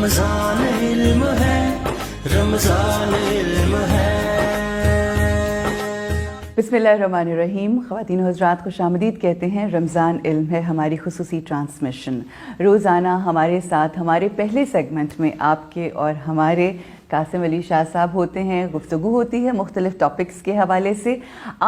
رمضان علم ہے، رمضان علم ہے۔ بسم اللہ الرحمن الرحیم۔ خواتین و حضرات خوش آمدید کہتے ہیں۔ رمضان علم ہے ہماری خصوصی ٹرانسمیشن۔ روزانہ ہمارے ساتھ ہمارے پہلے سیگمنٹ میں آپ کے اور ہمارے قاسم علی شاہ صاحب ہوتے ہیں، گفتگو ہوتی ہے مختلف ٹاپکس کے حوالے سے۔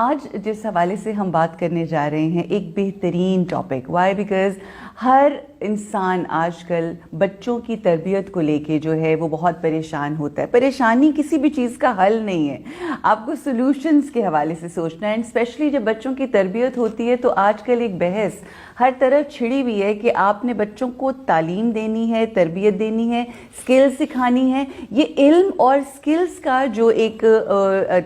آج جس حوالے سے ہم بات کرنے جا رہے ہیں ایک بہترین ٹاپک، وائی بیکاز ہر انسان آج کل بچوں کی تربیت کو لے کے جو ہے وہ بہت پریشان ہوتا ہے۔ پریشانی کسی بھی چیز کا حل نہیں ہے، آپ کو سولوشنز کے حوالے سے سوچنا ہے۔ اینڈ اسپیشلی جب بچوں کی تربیت ہوتی ہے تو آج کل ایک بحث ہر طرف چھڑی ہوئی ہے کہ آپ نے بچوں کو تعلیم دینی ہے، تربیت دینی ہے، اسکل سکھانی ہے۔ یہ علم اور اسکلز کا جو ایک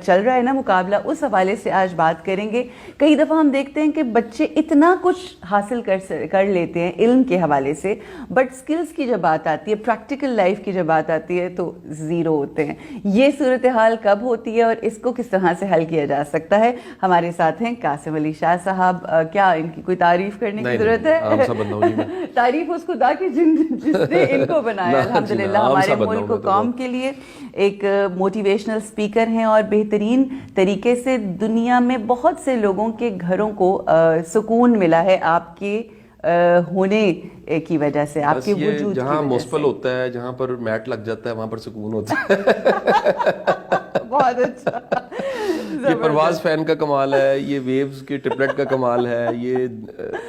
چل رہا ہے نا مقابلہ، اس حوالے سے آج بات کریں گے۔ کئی دفعہ ہم دیکھتے ہیں کہ بچے اتنا کچھ حاصل کر لیتے ہیں علم کے حوالے سے، بٹ اسکلز کی جب بات آتی ہے، پریکٹیکل لائف کی جب بات آتی ہے تو زیرو ہوتے ہیں۔ یہ صورتحال کب ہوتی ہے اور اس کو کس طرح سے حل کیا جا سکتا ہے؟ ہمارے ساتھ ہیں قاسم علی شاہ صاحب۔ کیا ان کی کوئی تعریف کرنے کی ضرورت ہے؟ تعریف اس خدا کی جس نے ان کو بنایا الحمدللہ ہمارے ملک و قوم کے لیے ایک موٹیویشنل اسپیکر ہیں، اور بہترین طریقے سے دنیا میں بہت سے لوگوں کے گھروں کو سکون ملا ہے آپ کے ہونے کی وجہ سے، آپ کے وجود کی وجہ سے۔ جہاں موسپل ہوتا ہے، جہاں پر میٹ لگ جاتا ہے، وہاں پر سکون ہوتا ہے۔ بہت اچھا۔ یہ پرواز فین کا کمال ہے، یہ ویوز کے ٹرپلٹ کا کمال ہے، یہ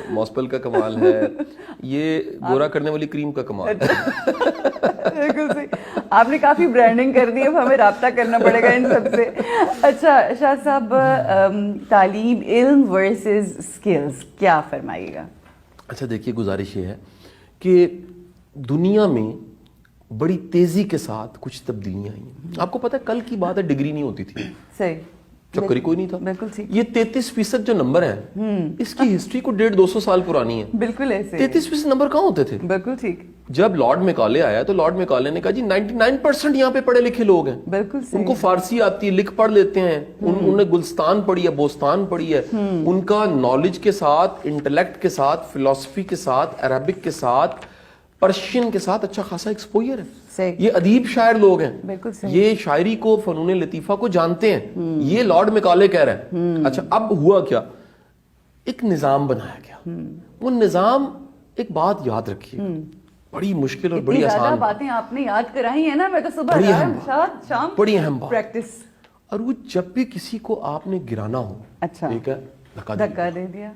موسپل کا کمال ہے، یہ گورا کرنے والی کریم کا کمال ہے۔ بالکل صحیح، آپ نے کافی برانڈنگ کر دی، اب ہمیں رابطہ کرنا پڑے گا ان سب سے۔ اچھا شاہ صاحب، تعلیم، علم ورسز اسکلز، کیا فرمائیے گا؟ اچھا دیکھیے، گزارش یہ ہے کہ دنیا میں بڑی تیزی کے ساتھ کچھ تبدیلیاں آئی ہیں۔ آپ کو پتہ ہے کل کی بات ہے، ڈگری نہیں ہوتی تھی، صحیح، چکر ہی کوئی نہیں تھا۔ بالکل ٹھیک۔ یہ 33% جو نمبر ہے، اس کی ہسٹری کو 150-200 سال پرانی ہے۔ بالکل ایسے 33% نمبر کہاں ہوتے تھے؟ بالکل ٹھیک۔ جب لارڈ میکالے آیا تو لارڈ میکالے نے کہا جی 99% یہاں پہ پڑھے لکھے لوگ ہیں، بالکل ان کو فارسی آتی ہے، لکھ پڑھ لیتے ہیں، انہوں نے گلستان پڑھی ہے، بوستان پڑھی ہے، ان کا نالج کے ساتھ، انٹلیکٹ کے ساتھ، فلسفی کے ساتھ، عربک کے ساتھ، پرشین کے ساتھ اچھا خاصا ایکسپوجر ہے۔ یہ ادیب شاعر لوگ ہیں، یہ شاعری کو، فنون لطیفہ کو جانتے ہیں، یہ لارڈ میکالے کہہ رہے ہیں۔ اچھا اب ہوا کیا؟ ایک نظام بنایا گیا۔ وہ نظام، ایک بات یاد رکھیے، بڑی مشکل اور بڑی آسان باتیں آپ نے یاد کرائی ہیں نا، میں تو صبح شام بڑی اہم بات پریکٹس۔ اور وہ جب بھی کسی کو آپ نے گرانا ہو، اچھا، ایک ہے دھکا دے دیا،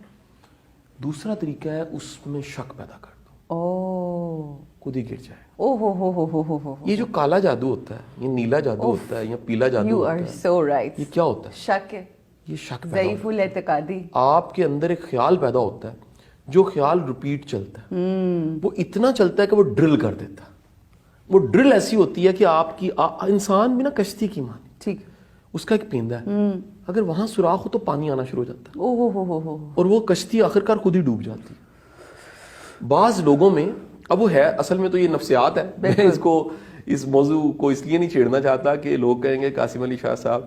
دوسرا طریقہ ہے اس میں شک پیدا کر دو، خود ہی گر جائے۔ او ہو، یہ جو کالا جادو ہوتا ہے، یہ نیلا جادو ہوتا ہے، یا پیلا جادو ہوتا ہے، سو رائٹ، یہ کیا ہوتا ہے؟ شک ہے، یہ شک ضعیف الاعتقادی۔ آپ کے اندر ایک خیال پیدا ہوتا ہے، جو خیال ریپیٹ چلتا ہے، وہ اتنا چلتا ہے کہ وہ ڈرل کر دیتا ہے۔ وہ ڈرل ایسی ہوتی ہے کہ آپ کی انسان بھی نا کشتی کی مانی، ٹھیک، اس کا ایک پیندا ہے، اگر وہاں سوراخ ہو تو پانی آنا شروع ہو جاتا ہے، او اور وہ کشتی آخرکار خود ہی ڈوب جاتی ہے۔ بعض لوگوں میں، اب وہ ہے اصل میں تو یہ نفسیات ہے، میں اس موضوع کو اس لیے نہیں چھیڑنا چاہتا کہ لوگ کہیں گے قاسم علی شاہ صاحب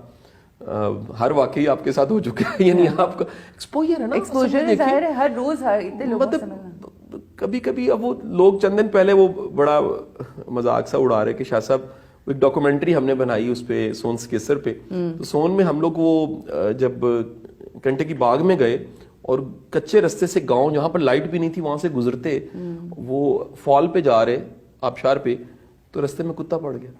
ہر واقعی آپ کے ساتھ ہو چکا ہے، یعنی آپ کا ایکسپوجر ہے نا، ایکسپوجر ظاہر ہے، ہر روز اتنے لوگوں سے ملنا۔ کبھی کبھی اب وہ لوگ چند دن پہلے وہ بڑا مذاق سا اڑا رہے کہ شاہ صاحب ایک ڈاکومنٹری ہم نے بنائی اس پہ، سون سکیسر پہ، تو سون میں ہم لوگ وہ جب کنٹے کی باغ میں گئے اور کچے رستے سے گاؤں جہاں پر لائٹ بھی نہیں تھی وہاں سے گزرتے، وہ فال پہ جا رہے، آبشار پہ، تو رستے میں کتا پڑ گیا۔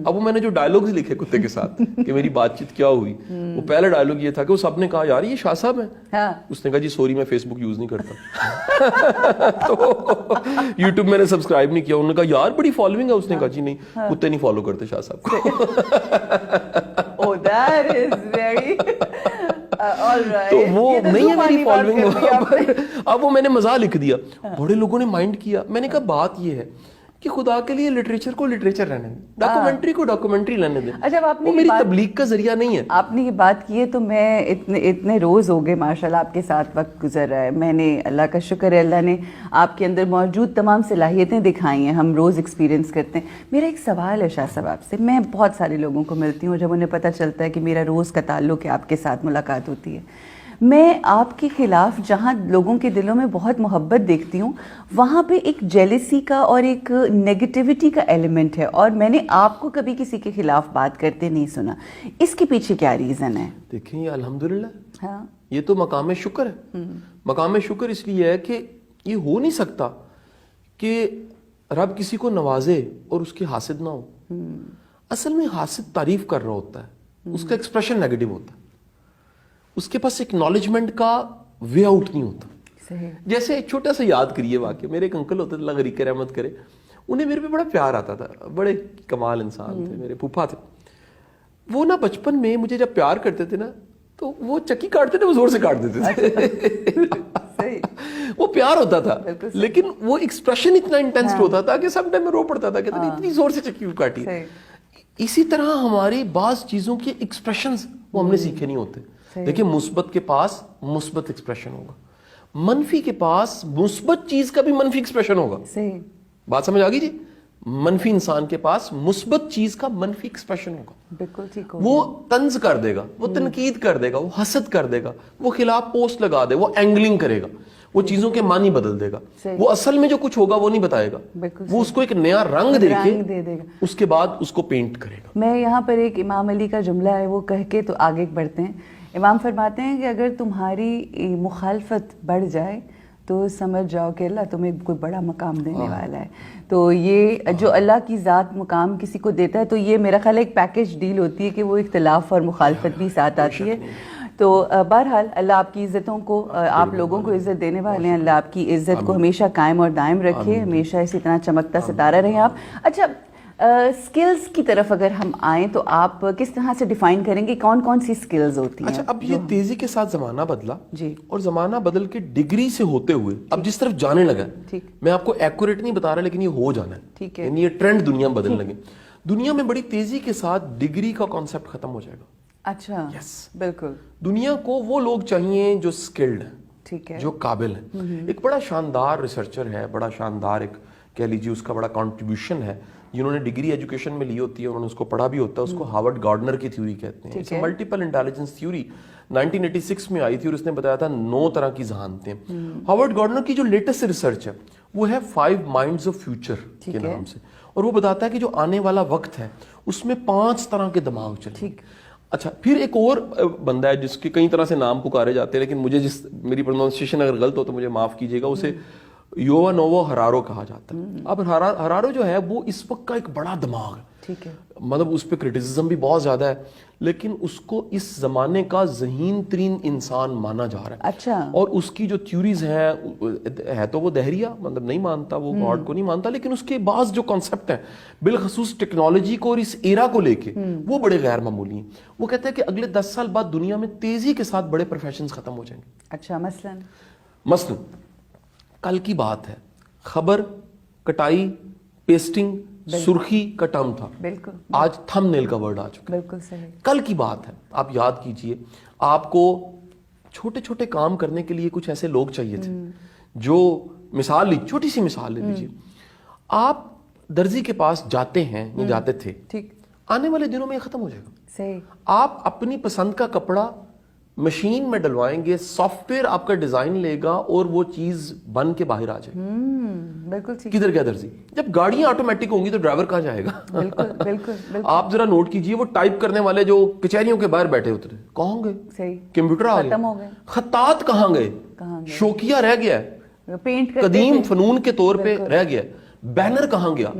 اب وہ میں نے جو ڈائلوگز لکھے کتے کے ساتھ کہ میری بات چیت کیا ہوئی، وہ پہلا ڈائلوگ یہ تھا کہ وہ سب نے کہا یار یہ شاہ صاحب ہیں، اس نے کہا جی سوری میں فیس بک یوز نہیں کرتا، تو یوٹیوب میں نے سبسکرائب نہیں کیا، انہوں نے کہا یار بڑی فالوئنگ ہے، اس نے کہا جی نہیں، کتے نہیں فالو کرتے شاہ صاحب کو۔ تو وہ نہیں ہے میری فالوئنگ۔ اب وہ میں نے مزاح لکھ دیا، بڑے لوگوں نے مائنڈ کیا۔ میں نے کہا بات یہ ہے کہ خدا کے لیے لٹریچر کو لٹریچر رہنے دیں، ڈاکومنٹری کو ڈاکومنٹری رہنے دیں، وہ میری تبلیغ کا ذریعہ نہیں ہے۔ آپ نے یہ بات کی ہے تو میں اتنے روز ہو گئے ماشاءاللہ آپ کے ساتھ وقت گزر رہا ہے، میں نے اللہ کا شکر ہے، اللہ نے آپ کے اندر موجود تمام صلاحیتیں دکھائی ہیں، ہم روز ایکسپیرینس کرتے ہیں۔ میرا ایک سوال ہے شاہ صاحب آپ سے، میں بہت سارے لوگوں کو ملتی ہوں جب انہیں پتہ چلتا ہے کہ میرا روز کا تعلق ہے، آپ کے ساتھ ملاقات ہوتی ہے، میں آپ کے خلاف جہاں لوگوں کے دلوں میں بہت محبت دیکھتی ہوں وہاں پہ ایک جیلسی کا اور ایک نیگیٹیوٹی کا ایلیمنٹ ہے, اور میں نے آپ کو کبھی کسی کے خلاف بات کرتے نہیں سنا. اس کے پیچھے کیا ریزن ہے؟ دیکھیں یہ الحمدللہ, ہاں یہ تو مقام شکر ہے. مقام شکر اس لیے ہے کہ یہ ہو نہیں سکتا کہ رب کسی کو نوازے اور اس کی حاسد نہ ہو. اصل میں حاسد تعریف کر رہا ہوتا ہے, اس کا ایکسپریشن نیگیٹو ہوتا ہے, اس کے پاس اکنالجمنٹ کا وے آؤٹ نہیں ہوتا. جیسے ایک چھوٹا سا یاد کریے واقعہ, میرے ایک انکل ہوتے تھے, اللہ غریق رحمت کرے, انہیں میرے پہ بڑا پیار آتا تھا, بڑے کمال انسان تھے, میرے پھوپھا تھے. وہ نا بچپن میں مجھے جب پیار کرتے تھے نا تو وہ چکی کاٹتے تھے, وہ زور سے کاٹ دیتے تھے. وہ پیار ہوتا تھا لیکن وہ ایکسپریشن اتنا انٹینس ہوتا تھا کہ سم ٹائم میں رو پڑتا تھا, کہتے ہیں اتنی زور سے چکی کاٹی. اسی طرح ہماری بعض چیزوں کے ایکسپریشنز وہ ہم نے سیکھے نہیں ہوتے. دیکھیں مثبت کے پاس مثبت ایکسپریشن ہوگا, منفی کے پاس مثبت چیز کا بھی منفی ایکسپریشن ہوگا. بات سمجھ آ گئی جی؟ منفی انسان کے پاس مثبت چیز کا منفی ایکسپریشن ہوگا. بالکل ٹھیک. وہ طنز کر دے گا, وہ تنقید کر دے گا, وہ حسد کر دے گا, وہ خلاف پوسٹ لگا دے, وہ اینگلنگ کرے گا, وہ چیزوں کے معنی بدل دے گا, وہ اصل میں جو کچھ ہوگا وہ نہیں بتائے گا, وہ اس کو ایک نیا رنگ دے کے اس کے بعد اس کو پینٹ کرے گا. میں یہاں پر ایک امام علی کا جملہ ہے وہ کہہ کے تو آگے بڑھتے ہیں. امام فرماتے ہیں کہ اگر تمہاری مخالفت بڑھ جائے تو سمجھ جاؤ کہ اللہ تمہیں کوئی بڑا مقام دینے والا ہے. تو یہ جو اللہ کی ذات مقام کسی کو دیتا ہے تو یہ میرا خیال ہے ایک پیکج ڈیل ہوتی ہے کہ وہ اختلاف اور مخالفت بھی ساتھ آتی ہے. تو بہرحال اللہ آپ کی عزتوں کو, آپ لوگوں کو عزت دینے والے ہیں, اللہ آپ کی عزت کو ہمیشہ قائم اور دائم رکھے, ہمیشہ اسی طرح چمکتا ستارہ رہیں آپ. اچھا سکلز کی طرف اگر ہم آئیں تو آپ کس طرح سے ڈیفائن کریں گے کون کون سی سکلز ہوتی ہیں؟ اچھا اب یہ تیزی کے ساتھ زمانہ بدلا جی, اور زمانہ بدل کے ڈگری سے ہوتے ہوئے اب جس طرف جانے لگا, میں آپ کو ایکوریٹ نہیں بتا رہا لیکن یہ ہو جانا ہے, یعنی یہ ٹرینڈ دنیا میں بدلنے لگے. دنیا میں بڑی تیزی کے ساتھ ڈگری کا کانسیپٹ ختم ہو جائے گا. اچھا بالکل. دنیا کو وہ لوگ چاہیے جو سکلڈ ہیں, ٹھیک ہے, جو قابل ہیں. ایک بڑا شاندار ریسرچر ہے, بڑا شاندار ایک کہہ لیجیے اس کا بڑا کنٹریبیوشن ہے, جنہوں نے ڈگری ایجوکیشن میں لی ہوتی ہے, انہوں نے اس کو پڑھا بھی ہوتا ہے, اس کو ہارورڈ گارڈنر کی تھیوری کہتے ہیں. اس ملٹیپل انٹیلیجنس تھیوری 1986 میں آئی تھی اور اس نے بتایا تھا 9 طرح کی ذہانتیں. ہارورڈ گارڈنر کی جو لیٹسٹ ریسرچ ہے وہ ہے 5 مائنڈز آف فیوچر کے نام سے, اور وہ بتاتا ہے کہ جو آنے والا وقت ہے اس میں 5 طرح کے دماغ چلیں. اچھا پھر ایک اور بندہ ہے جس کے کئی طرح سے نام پکارے جاتے ہیں, لیکن مجھے میری پروننسیشن اگر غلط ہو تو مجھے معاف کیجیے گا, اسے یووا نووا ہرارو کہا جاتا ہے. اب ہرارو جو ہے وہ اس وقت کا ایک بڑا دماغ ہے, ٹھیک ہے, مطلب اس پہ کرٹیسزم بھی بہت زیادہ ہے, لیکن اس کو اس زمانے کا ذہین ترین انسان مانا جا رہا ہے. اچھا, اور اس کی جو تھیوریز ہیں ہے تو وہ دہریہ, مطلب نہیں مانتا, وہ گاڈ کو نہیں مانتا, لیکن اس کے بعض جو کانسیپٹ ہیں بالخصوص ٹیکنالوجی کو اور اس ایرا کو لے کے وہ بڑے غیر معمولی ہیں. وہ کہتے ہیں کہ اگلے 10 سال بعد دنیا میں تیزی کے ساتھ بڑے پروفیشنز ختم ہو جائیں گے. اچھا مثلاً کل کی بات ہے, خبر, کٹائی, پیسٹنگ, سرخی کا ٹرم تھا, بالکل, آج تھم نیل کا ورڈ آ چکا. بالکل صحیح. کل کی بات ہے, آپ یاد کیجئے, آپ کو چھوٹے چھوٹے کام کرنے کے لیے کچھ ایسے لوگ چاہیے تھے جو چھوٹی سی مثال لے لیجیے, آپ درزی کے پاس جاتے ہیں یا جاتے تھے, ٹھیک, آنے والے دنوں میں یہ ختم ہو جائے گا. صحیح. آپ اپنی پسند کا کپڑا مشین میں ڈلوائیں گے, سافٹ ویئر آپ کا ڈیزائن لے گا اور وہ چیز بن کے باہر آ جائے گی. بالکل ٹھیک. کدھر گیا درزی؟ جب گاڑیاں آٹومیٹک ہوں گی تو ڈرائیور کہاں جائے گا؟ بالکل بالکل. آپ ذرا نوٹ کیجئے, وہ ٹائپ کرنے والے جو کچہریوں کے باہر بیٹھے ہوتے ہیں کہاں گئے؟ صحیح, کمپیوٹر آ گئے. خطاط کہاں گئے؟ شوقیہ رہ گیا ہے, پینٹ قدیم فنون کے طور پہ رہ گیا. بینر کہاں گیا؟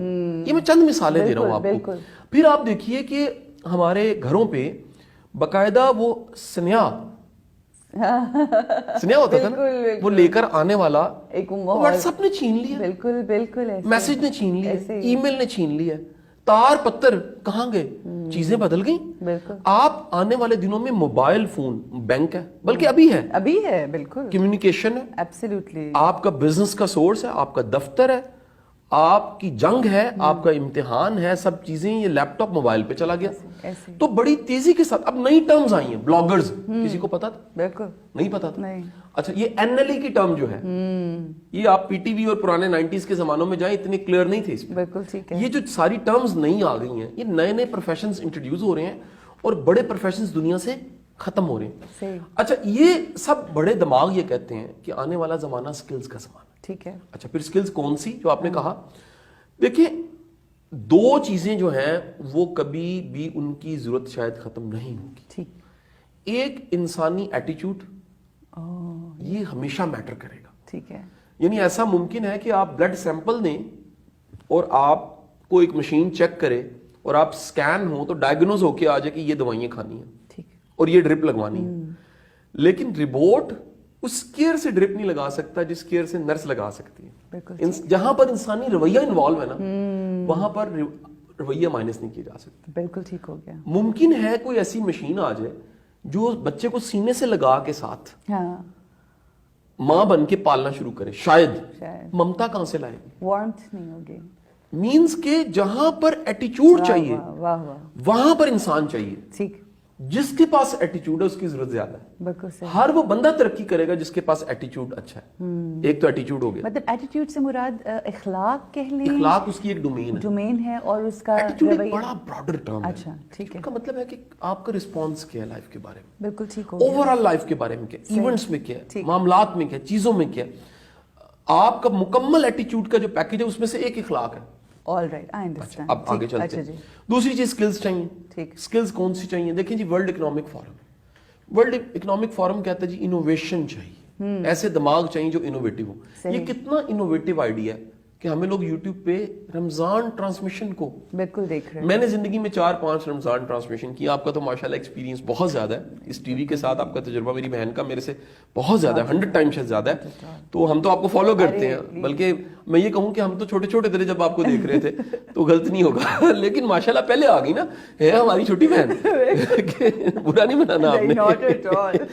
یہ میں چند مثالیں دے رہا ہوں آپ کو. پھر آپ دیکھیے کہ ہمارے گھروں پہ باقاعدہ وہ سنیا ہوتا تھا نا, وہ لے کر آنے والا واٹس ایپ نے چھین لیا, بالکل بالکل, میسج نے چھین لیا, ای میل نے چھین لیا, تار پتر کہاں گئے؟ چیزیں بدل گئیں. آپ آنے والے دنوں میں موبائل فون بینک ہے, بلکہ ابھی ہے, بالکل کمیونیکیشن ہے, ایبسلیوٹلی آپ کا بزنس کا سورس ہے, آپ کا دفتر ہے, آپ کی جنگ ہے, آپ کا امتحان ہے, سب چیزیں یہ لیپ ٹاپ موبائل پہ چلا گیا. تو بڑی تیزی کے ساتھ اب نئی ٹرمز آئی ہیں. بلاگرز, کسی کو پتا تھا؟ بالکل نہیں پتا تھا. اچھا یہ این ایل ای کی ٹرم جو ہے, یہ آپ پی ٹی وی اور پرانے 90s کے زمانوں میں جائیں, اتنے کلیئر نہیں تھے اس پہ. بالکل ٹھیک ہے. یہ جو ساری ٹرمز نئی آ گئی ہیں, یہ نئے نئے پروفیشنز انٹروڈیوس ہو رہے ہیں اور بڑے پروفیشنز دنیا سے ختم ہو رہے ہیں. صحیح. اچھا یہ سب بڑے دماغ یہ کہتے ہیں کہ آنے والا زمانہ سکلز کا زمانہ. ٹھیک ہے. اچھا پھر سکلز کون سی جو آپ نے کہا؟ دیکھیں دو چیزیں جو ہیں وہ کبھی بھی ان کی ضرورت شاید ختم نہیں ہوگی. ٹھیک. ایک انسانی ایٹیچیوڈ یہ ہمیشہ میٹر کرے گا. ٹھیک ہے. یعنی ایسا ممکن ہے کہ آپ بلڈ سیمپل دیں اور آپ کو ایک مشین چیک کرے اور آپ سکین ہو تو ڈائگنوز ہو کے آ جائے کہ یہ دوائیاں کھانی ہیں ٹھیک. اور یہ ڈرپ لگوانی ہے. لیکن روبوٹ اس کیئر سے ڈرپ نہیں لگا سکتا جس کیئر سے نرس لگا سکتی ہے. جہاں پر انسانی رویہ انوالو ہے نا وہاں پر رویہ مائنس نہیں کیا جا سکتا. بالکل ٹھیک ہو گیا. ممکن ہے کوئی ایسی مشین آ جائے جو بچے کو سینے سے لگا کے ساتھ ماں بن کے پالنا شروع کرے. شاید ممتا کہاں سے لائے گی؟ وارمتھ نہیں ہوگی. مینز کہ جہاں پر ایٹیچیوڈ چاہیے وہاں پر انسان چاہیے. ٹھیک. جس کے پاس ایٹیچیوڈ ہے اس کی ضرورت زیادہ ہے. بالکل صحیح. ہر وہ بندہ ترقی کرے گا جس کے پاس ایٹیچیوڈ اچھا ہے. ایک تو ایٹیچیوڈ ہو گیا. مطلب ایٹیٹیوڈ سے مراد اخلاق کہہ لیں. اخلاق اس کی ایک ڈومین ہے اور اس کا ایٹیچیوڈ ایک بڑا براڈر ٹرم ہے. اچھا ٹھیک ہے. کا مطلب ہے کہ آپ کا رسپانس کیا ہے لائف کے بارے میں. بالکل ٹھیک ہو گیا. اوور آل لائف کے بارے میں کیا ہے, ایونٹس میں کیا ہے, معاملات میں کیا ہے, چیزوں میں کیا ہے. آپ کا مکمل ایٹیچیوڈ کا جو پیکج ہے اس میں سے ایک اخلاق ہے. All right, I understand. اب آگے چلتے ہیں. دوسری چیز سکلز چاہیے. سکلز کون سی چاہیے؟ دیکھیں جی World Economic Forum. World Economic Forum کہتا ہے جی انوویشن چاہیے. ایسے دماغ چاہیے جو انوویٹو ہو. یہ کتنا انوویٹو آئیڈیا ہے کہ ہمیں لوگ یوٹیوب پہ رمضان ٹرانسمیشن کو بالکل دیکھ رہے ہیں. میں نے زندگی میں 4-5 رمضان ٹرانسمیشن کی. آپ کا تو ماشاءاللہ ایکسپیرینس بہت زیادہ ہے اس ٹی وی کے ساتھ. آپ کا تجربہ میری بہن کا میرے سے بہت زیادہ ہے, 100 ٹائم سے زیادہ ہے. تو ہم تو آپ کو فالو کرتے ہیں, بلکہ میں یہ کہوں کہ ہم تو چھوٹے چھوٹے تھے جب آپ کو دیکھ رہے تھے تو غلط نہیں ہوگا. لیکن ماشاءاللہ پہلے آ گئی نا, ہے ہماری چھوٹی بہن, برا نہیں بنانا آپ نے.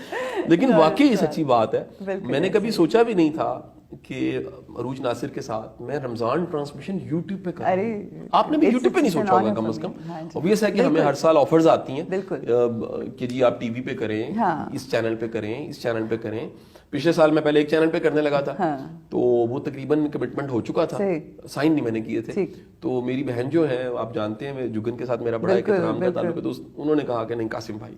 لیکن واقعی سچی بات ہے. میں نے کبھی سوچا بھی نہیں تھا کہ عروج ناصر کے ساتھ میں رمضان ٹرانسمیشن یوٹیوب پہ کروں. آپ نے بھی یوٹیوب پہ نہیں سوچا ہوگا کم از کم. اوبویس ہے کہ ہمیں ہر سال آفرز آتی ہیں کہ جی آپ ٹی وی پہ کریں, اس چینل پہ کریں, اس چینل پہ کریں. پچھلے سال میں پہلے ایک چینل پہ کرنے لگا تھا تو وہ تقریباً کمٹمنٹ ہو چکا تھا, سائن نہیں میں نے کیے تھے. تو میری بہن جو ہے آپ جانتے ہیں جگن کے ساتھ میرا بڑا ایک احترام کا تعلق ہے, تو انہوں نے کہا کہ نہیں قاسم بھائی,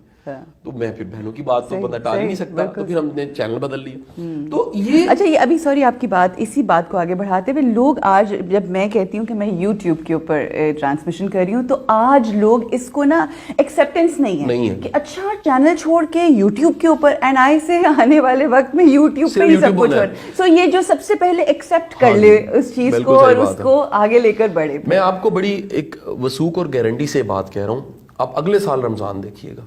تو میں پھر بہنوں کی بات تو بندہ ٹال نہیں سکتا, تو پھر ہم نے چینل بدل لیا. تو یہ اچھا یہ ابھی سوری آپ کی بات, اسی بات کو آگے بڑھاتے ہوئے لوگ آج جب میں کہتی ہوں کہ میں یوٹیوب کے اوپر ٹرانسمیشن کر رہی ہوں تو آج لوگ اس کو نا ایکسیپٹنس نہیں ہے کہ اچھا چینل چھوڑ کے یوٹیوب کے اوپر, اینڈ آئی سے آنے والے وقت میں یوٹیوب پہ ہی سب کچھ ہو. سو یہ جو سب سے پہلے ایکسیپٹ کر لے اس چیز کو اور اس کو آگے لے کر بڑھے. میں آپ کو بڑی ایک وثوق اور گارنٹی سے بات کہہ رہا ہوں, آپ اگلے سال رمضان دیکھیے گا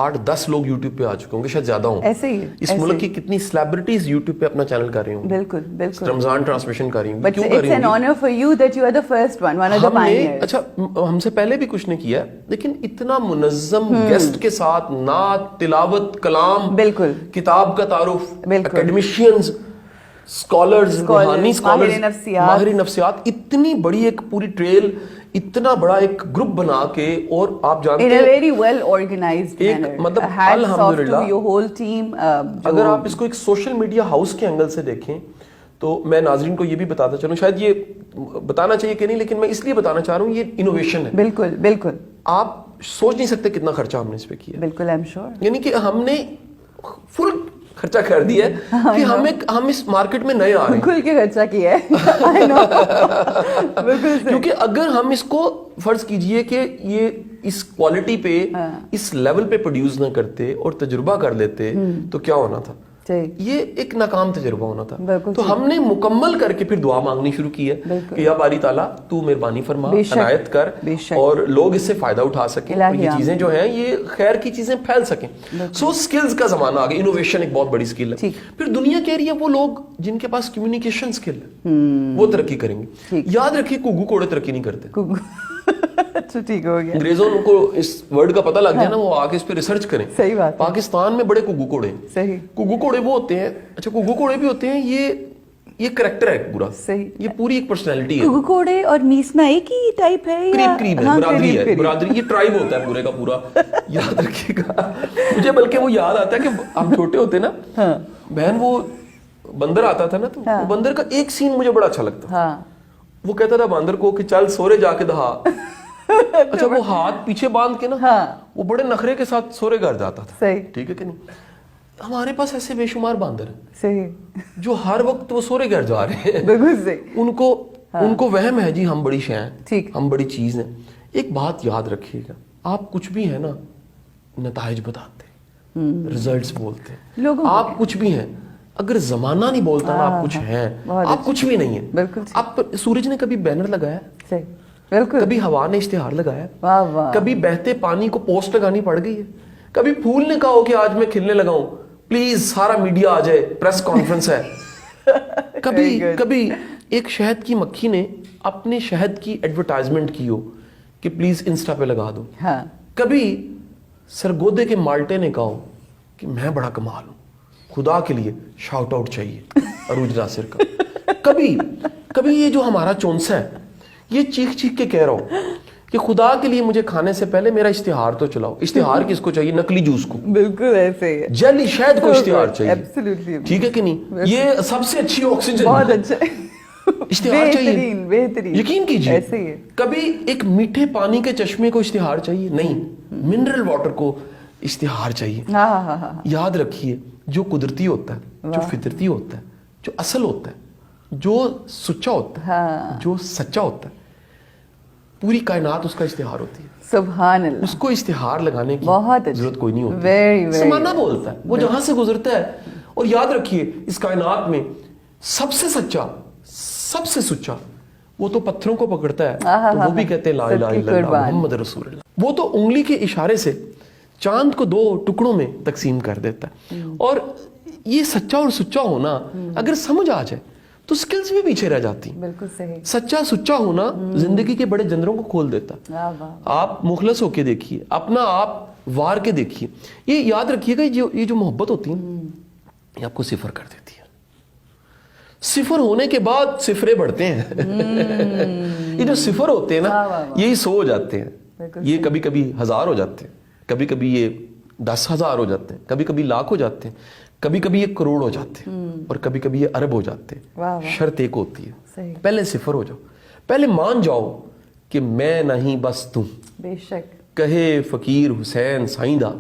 8-10 لوگ یوٹیوب پہ آ چکے ہوں گے, شاید زیادہ ہوں. ایسے ہی اس ملک کی کتنی سیلیبریٹیز یوٹیوب پہ اپنا چینل کر رہی ہوں, بالکل بالکل رمضان ٹرانسمیشن کر رہی ہوں. کیوں کر رہی ہوں؟ It's an honor for you that you are the first one of the pioneers. اچھا ہم سے پہلے بھی کچھ نے کیا لیکن اتنا منظم گیسٹ کے ساتھ نعت, تلاوت, کلام, بالکل کتاب کا تعارف, اکیڈمیشینز, اسکالرز, روحانی اسکالرز, ماہر نفسیات, اتنی بڑی ایک پوری ٹریل, اتنا بڑا ایک گروپ بنا کے, اور آپ جانتے ہیں very well organized manner, مطلب الحمدللہ your whole team. اگر آپ اس کو ایک سوشل میڈیا ہاؤس کے اینگل سے دیکھیں تو میں ناظرین کو یہ بھی بتاتا چلوں, شاید یہ بتانا چاہیے کہ نہیں, لیکن میں اس لیے بتانا چاہ رہا ہوں یہ انوویشن ہے. بالکل بالکل. آپ سوچ نہیں سکتے کتنا خرچہ ہم نے اس پہ کیا. بالکل I'm sure. یعنی کہ ہم نے فل خرچہ کر دیا ہے کہ ہم اس مارکیٹ میں نئے آ رہے ہیں, کھل کے خرچہ کیا ہے. کیونکہ اگر ہم اس کو فرض کیجئے کہ یہ اس کوالٹی پہ اس لیول پہ پروڈیوس نہ کرتے اور تجربہ کر لیتے تو کیا ہونا تھا, یہ ایک ناکام تجربہ ہونا تھا. تو ہم نے مکمل کر کے پھر دعا مانگنی شروع کی ہے کہ یا باری تعالیٰ تو مہربانی فرما, عنایت کر, اور لوگ اس سے فائدہ اٹھا سکیں, یہ چیزیں جو ہیں یہ خیر کی چیزیں پھیل سکیں. سو سکلز کا زمانہ آ گیا. انوویشن ایک بہت بڑی سکل ہے. پھر دنیا کہہ رہی ہے وہ لوگ جن کے پاس کمیونیکیشن سکل ہے وہ ترقی کریں گے. یاد رکھیے گھگو کوڑے ترقی نہیں کرتے. ٹھیک ہو گیا. انگریزوں کو اس ورڈ کا پتہ لگ گیا نا, وہ آ کے اس پہ ریسرچ کریں. صحیح بات. پاکستان میں بڑے گھگو کوڑے, صحیح گھگو کوڑے وہ ہوتے ہیں. اچھا گھگو کوڑے بھی ہوتے ہیں, یہ کریکٹر ہے پورا, صحیح, یہ پوری ایک پرسنالٹی ہے. گھگو کوڑے اور میسنا ایک ہی ٹائپ ہے, قریب ہے, برادری ہے, برادری, یہ ٹرائب ہوتا ہے پورے کا پورا. یاد رکھیے گا. مجھے بلکہ وہ یاد آتا ہے کہ ہم چھوٹے ہوتے نا بہن, وہ بندر آتا تھا نا, تو وہ بندر کا ایک سین مجھے بڑا اچھا لگتا. وہ کہتا تھا باندر کو کہ چل سورے جا کے دہا, اچھا وہ ہاتھ پیچھے باندھ کے نا ہاں وہ بڑے نخرے کے ساتھ سورے گھر جاتا تھا. صحیح ٹھیک ہے کہ نہیں؟ ہمارے پاس ایسے بے شمار باندر ہیں صحیح جو ہر وقت وہ سورے گھر جا رہے ہیں. بالکل صحیح. ان کو وہم ہے جی ہم بڑی شے ہیں, ٹھیک. ہم بڑی چیز ہیں. ایک بات یاد رکھیے گا, آپ کچھ بھی ہیں نا نتائج بتاتے ہیں, ریزلٹس بولتے ہیں. آپ کچھ بھی ہیں, اگر زمانہ نہیں بولتا نا آپ کچھ ہیں, آپ کچھ بھی نہیں ہیں. بالکل. آپ سورج نے کبھی بینر لگایا, صحیح بالکل, کبھی ہوا نے اشتہار لگایا, واہ واہ, کبھی بہتے پانی کو پوسٹ لگانی پڑ گئی ہے, کبھی پھول نے کہا ہو کہ آج میں کھلنے لگا ہوں پلیز سارا میڈیا آ جائے پریس کانفرنس ہے. کبھی ایک شہد کی مکھی نے اپنے شہد کی ایڈورٹائزمنٹ کی ہو کہ پلیز انسٹا پہ لگا دو. ہاں کبھی سرگودے کے مالٹے نے کہا ہو کہ میں بڑا کمال ہوں, خدا کے لیے شاؤٹ آؤٹ چاہیے عروج ناصر کا. کبھی یہ جو ہمارا چونسا ہے یہ چیخ چیخ کے کہہ رہا ہوں کہ خدا کے لیے مجھے کھانے سے پہلے میرا اشتہار تو چلاؤ. اشتہار کس کو چاہیے؟ نقلی جوس کو. بالکل ایسے ہی ہے, جیلی شہد کو اشتہار چاہیے. ایبسلیوٹلی ٹھیک ہے کہ نہیں؟ یہ سب سے اچھی آکسیجن, بہت اچھا, اشتہار چاہیے. بہترین بہترین, یقین کیجیے ایسے ہی ہے. کبھی ایک میٹھے پانی کے چشمے کو اشتہار چاہیے نہیں, منرل واٹر کو اشتہار چاہیے. ہاں ہاں ہاں, یاد رکھیے جو قدرتی ہوتا ہے, جو فطرتی ہوتا ہے, جو اصل ہوتا ہے, جو سچا ہوتا ہے, جو سچا ہوتا ہے, پوری کائنات اس کا اشتہار ہوتی ہے. سبحان اللہ. اس کو اشتہار لگانے کی بہت ضرورت کوئی نہیں ہوتی. ویری ویری زمانہ بولتا ہے, وہ جہاں سے گزرتا ہے. اور یاد رکھیے اس کائنات میں سب سے سچا, سب سے سچا وہ تو پتھروں کو پکڑتا ہے تو وہ بھی کہتے ہیں لا الہ الا اللہ محمد رسول اللہ. وہ تو انگلی کے اشارے سے چاند کو 2 ٹکڑوں میں تقسیم کر دیتا ہے. اور یہ سچا اور سچا ہونا اگر سمجھ آ جائے تو سکلز بھی پیچھے رہ جاتی ہیں. بالکل صحیح. سچا سچا ہونا زندگی کے بڑے جندروں کو کھول دیتا. آپ مخلص ہو کے دیکھیے, اپنا آپ وار کے دیکھیے. یہ یاد رکھیے گا یہ جو محبت ہوتی ہے یہ آپ کو صفر کر دیتی ہے. صفر ہونے کے بعد صفرے بڑھتے ہیں. یہ جو صفر ہوتے ہیں نا یہی 100 ہو جاتے ہیں, یہ کبھی کبھی 1000 ہو جاتے ہیں, کبھی کبھی یہ 10,000 ہو جاتے ہیں, کبھی کبھی لاکھ ہو جاتے ہیں, کبھی کبھی یہ کروڑ ہو جاتے ہیں, اور کبھی کبھی یہ ارب ہو جاتے ہیں. شرط ایک ہوتی ہے, پہلے صفر ہو جاؤ, پہلے مان جاؤ کہ میں نہیں بس تم. بے شک. کہے فقیر حسین سائیندہ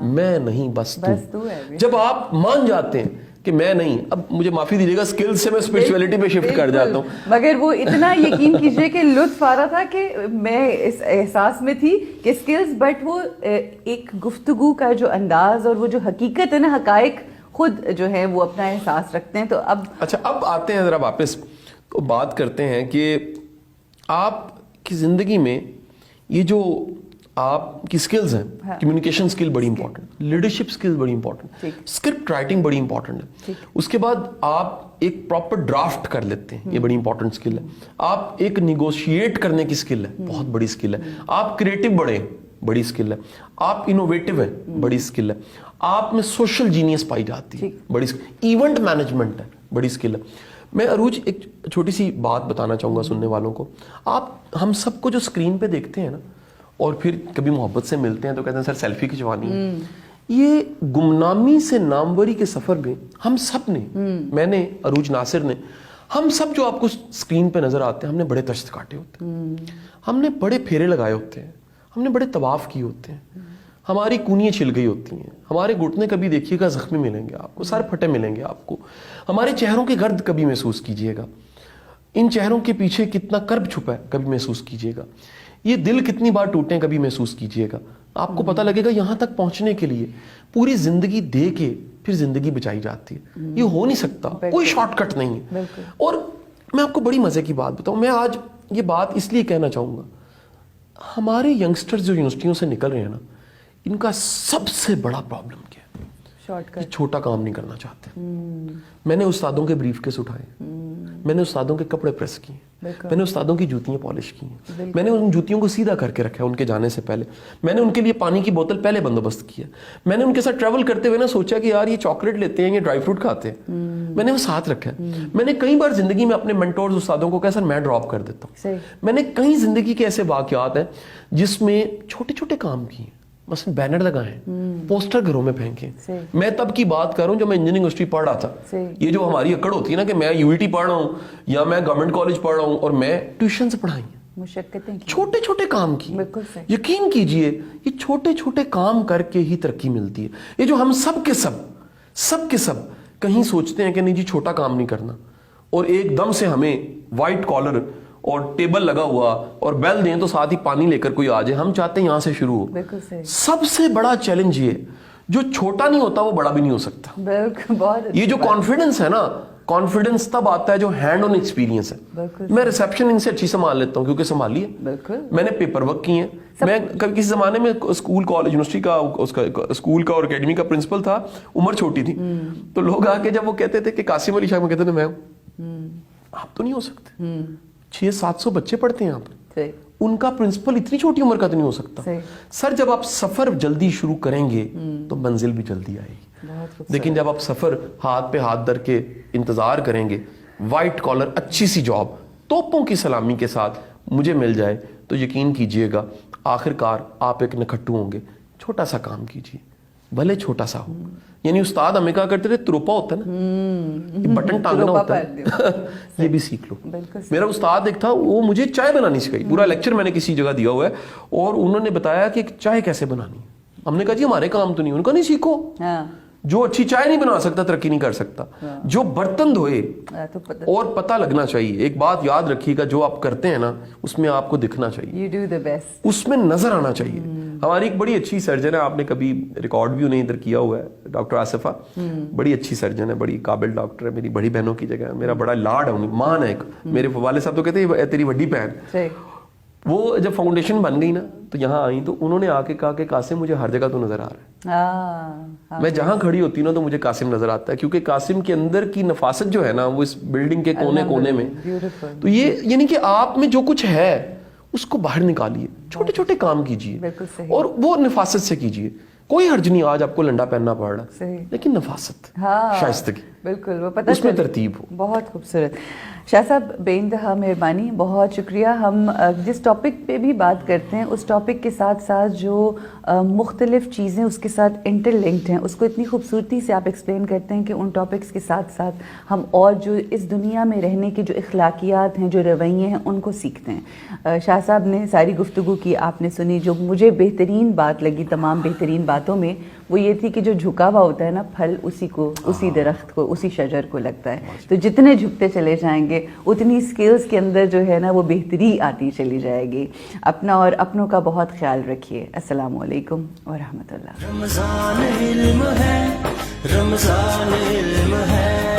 میں نہیں بس تم. جب آپ مان جاتے ہیں کہ میں نہیں, اب مجھے معافی دیجیے گا اسکل سے میں اسپرچویلٹی پہ شفٹ کر جاتا ہوں, مگر وہ اتنا یقین کیجئے کہ لطف آ رہا تھا کہ میں اس احساس میں تھی کہ اسکلز, بٹ وہ ایک گفتگو کا جو انداز اور وہ جو حقیقت ہے نا, حقائق خود جو ہے وہ اپنا احساس رکھتے ہیں. تو اب آتے ہیں ذرا واپس بات کرتے ہیں کہ آپ کی زندگی میں یہ جو آپ کی سکلز ہیں, کمیونیکیشن سکل بڑی امپورٹنٹ, لیڈرشپ سکل بڑی امپورٹنٹ, اسکرپٹ رائٹنگ بڑی امپورٹنٹ ہے. اس کے بعد آپ ایک پراپر ڈرافٹ کر لیتے ہیں, یہ بڑی امپورٹنٹ سکل ہے. آپ ایک نیگوشیٹ کرنے کی سکل ہے, بہت بڑی سکل ہے. آپ کریٹو بڑے, بڑی سکل ہے. آپ انوویٹو ہیں, بڑی سکل ہے. آپ میں سوشل جینیس پائی جاتی ہے, بڑی سکل. ایونٹ مینجمنٹ ہے, بڑی سکل ہے. میں عروج ایک چھوٹی سی بات بتانا چاہوں گا سننے والوں کو. ہم سب کو جو اسکرین پہ دیکھتے ہیں نا اور پھر کبھی محبت سے ملتے ہیں تو کہتے ہیں سر سیلفی کھنچوانی ہے, یہ گمنامی سے ناموری کے سفر میں ہم سب نے, میں نے, عروج ناصر نے, ہم سب جو آپ کو اسکرین پہ نظر آتے ہیں, ہم نے بڑے تشت کاٹے ہوتے ہیں, ہم نے بڑے پھیرے لگائے ہوتے ہیں, ہم نے بڑے طواف کیے ہوتے ہیں, ہماری کونیاں چھل گئی ہوتی ہیں, ہمارے گھٹنے کبھی دیکھیے گا زخمی ملیں گے آپ کو, سر پھٹے ملیں گے آپ کو, ہمارے چہروں کے گرد کبھی محسوس کیجئے گا, ان چہروں کے پیچھے کتنا کرب چھپا ہے کبھی محسوس کیجئے گا, یہ دل کتنی بار ٹوٹے کبھی محسوس کیجئے گا. آپ کو پتہ لگے گا یہاں تک پہنچنے کے لیے پوری زندگی دے کے پھر زندگی بچائی جاتی ہے. یہ ہو نہیں سکتا, کوئی شارٹ کٹ نہیں ہے. اور میں آپ کو بڑی مزے کی بات بتاؤں, میں آج یہ بات اس لیے کہنا چاہوں گا, ہمارے ینگسٹرز جو یونیورسٹیوں سے نکل رہے ہیں نا, ان کا سب سے بڑا پرابلم کیا ہے, شارٹ کٹ, چھوٹا کام نہیں کرنا چاہتے. میں نے استادوں کے بریف کیس اٹھائے, میں نے استادوں کے کپڑے پریس کیے, میں نے استادوں کی جوتیاں پالش کی ہیں, میں نے ان جوتیوں کو سیدھا کر کے رکھا ہے ان کے جانے سے پہلے, میں نے ان کے لیے پانی کی بوتل پہلے بندوبست کیا, میں نے ان کے ساتھ ٹریول کرتے ہوئے نا سوچا کہ یار یہ چاکلیٹ لیتے ہیں, یہ ڈرائی فروٹ کھاتے ہیں, میں نے وہ ساتھ رکھا ہے. میں نے کئی بار زندگی میں اپنے منٹورز استادوں کو کہا سر میں ڈراپ کر دیتا ہوں. میں نے کئی زندگی کے ایسے واقعات ہیں جس میں چھوٹے چھوٹے کام کیے, مثلا بینر لگائے, پوسٹر گھروں میں پھینکے. میں تب کی بات کر رہا ہوں جب میں انجینئرنگ یونیورسٹی پڑھ رہا تھا. یہ جو ہماری اکڑ ہوتی ہے نا کہ میں یو ای ٹی پڑھ رہا ہوں یا میں گورنمنٹ کالج پڑھ رہا ہوں اور میں ٹیوشنز پڑھائی ہیں, مشقتیں کی. چھوٹے چھوٹے کام کی. بالکل صحیح. یقین کیجئے یہ چھوٹے چھوٹے کام کر کے ہی ترقی ملتی ہے. یہ جو ہم سب کے سب کہیں سوچتے ہیں کہ نہیں جی چھوٹا کام نہیں کرنا, اور ایک دم سے ہمیں وائٹ کالر اور ٹیبل لگا ہوا اور بیل دیں تو ساتھ ہی پانی لے کر کوئی آ جائے, ہم چاہتے ہیں یہاں سے شروع ہو. بالکل صحیح. سب سے بڑا چیلنج یہ جو چھوٹا نہیں ہوتا وہ بڑا بھی نہیں ہو سکتا. بالکل. بہت یہ جو کانفیڈنس ہے نا, کانفیڈنس تب آتا ہے جو ہینڈ آن ایکسپیرینس ہے. میں ریسیپشن ان سے اچھی سنبھال لیتا ہوں کیونکہ سنبھالی ہے. بالکل. میں نے پیپر ورک کی ہیں. میں کبھی کسی زمانے میں اسکول کالج یونیورسٹی کا اسکول کا اور اکیڈمی کا پرنسپل تھا, عمر چھوٹی تھی, تو لوگ آ کے جب وہ کہتے تھے کہ قاسم علی شاہ, میں کہتے تھے میں ہوں. آپ تو نہیں ہو سکتے. 600-700 بچے پڑھتے ہیں یہاں پر, ان کا پرنسپل اتنی چھوٹی عمر کا تو نہیں ہو سکتا. سر جب آپ سفر جلدی شروع کریں گے تو منزل بھی جلدی آئے گی, لیکن جب آپ سفر ہاتھ پہ ہاتھ دھر کے انتظار کریں گے, وائٹ کالر اچھی سی جاب توپوں کی سلامی کے ساتھ مجھے مل جائے, تو یقین کیجئے گا آخر کار آپ ایک نکھٹو ہوں گے. چھوٹا سا کام کیجئے, بھلے چھوٹا سا ہو. یعنی استاد ہمیں کہا کرتے تھے تروپا ہوتا ہے نا, بٹن ٹانگنا ہوتا ہے, یہ بھی سیکھ لو. میرا استاد ایک تھا, وہ مجھے چائے بنانی سکھائی. پورا لیکچر میں نے کسی جگہ دیا ہوا ہے, اور انہوں نے بتایا کہ چائے کیسے بنانی ہے. ہم نے کہا جی ہمارے کام تو نہیں. ان کا نہیں سیکھو. جو اچھی چائے نہیں بنا سکتا ترقی نہیں کر سکتا. جو برتن دھوئے اور پتہ لگنا چاہیے. ایک بات یاد رکھیے گا, جو آپ کرتے ہیں نا اس میں آپ کو دکھنا چاہیے, You do the best. اس میں نظر آنا چاہیے. ہماری ایک بڑی اچھی سرجن ہے, آپ نے کبھی ریکارڈ بھی انہیں ادھر کیا ہوا ہے, ڈاکٹر آصفہ. بڑی اچھی سرجن ہے, بڑی قابل ڈاکٹر ہے, میری بڑی بہنوں کی جگہ, میرا بڑا لاڈ ہے, مان ہے ایک. میرے والد صاحب تو کہتے ہیں تیری بڑی بہن. وہ جب فاؤنڈیشن بن گئی نا تو یہاں آئی, تو انہوں نے آ کے کہا کہ قاسم مجھے ہر جگہ تو نظر آ رہا ہے. میں جہاں کھڑی ہوتی ہوں نا تو مجھے قاسم نظر آتا ہے, کیونکہ قاسم کے اندر کی نفاست جو ہے نا وہ اس بلڈنگ کے کونے کونے میں. تو یہ یعنی کہ آپ میں جو کچھ ہے اس کو باہر نکالیے, چھوٹے چھوٹے کام کیجیے, اور وہ نفاست سے کیجیے. کوئی حرج نہیں آج آپ کو لنڈا پہننا پڑ رہا, لیکن نفاست, شائستگی, بالکل وہ پتہ اس میں ترتیب ہو. بہت خوبصورت. شاہ صاحب بے انتہا مہربانی, بہت شکریہ. ہم جس ٹاپک پہ بھی بات کرتے ہیں اس ٹاپک کے ساتھ ساتھ جو مختلف چیزیں اس کے ساتھ انٹر لنکڈ ہیں اس کو اتنی خوبصورتی سے آپ ایکسپلین کرتے ہیں کہ ان ٹاپکس کے ساتھ ساتھ ہم اور جو اس دنیا میں رہنے کے جو اخلاقیات ہیں, جو رویے ہیں, ان کو سیکھتے ہیں. شاہ صاحب نے ساری گفتگو کی, آپ نے سنی. جو مجھے بہترین بات لگی تمام بہترین باتوں میں وہ یہ تھی کہ جو جھکا ہوا ہوتا ہے نا پھل اسی کو, اسی درخت کو, اسی شجر کو لگتا ہے. تو جتنے جھکتے چلے جائیں گے اتنی سکلز کے اندر جو ہے نا وہ بہتری آتی چلی جائے گی. اپنا اور اپنوں کا بہت خیال رکھیے. السلام علیکم ورحمۃ اللہ. رمضان علم ہے, رمضان علم ہے.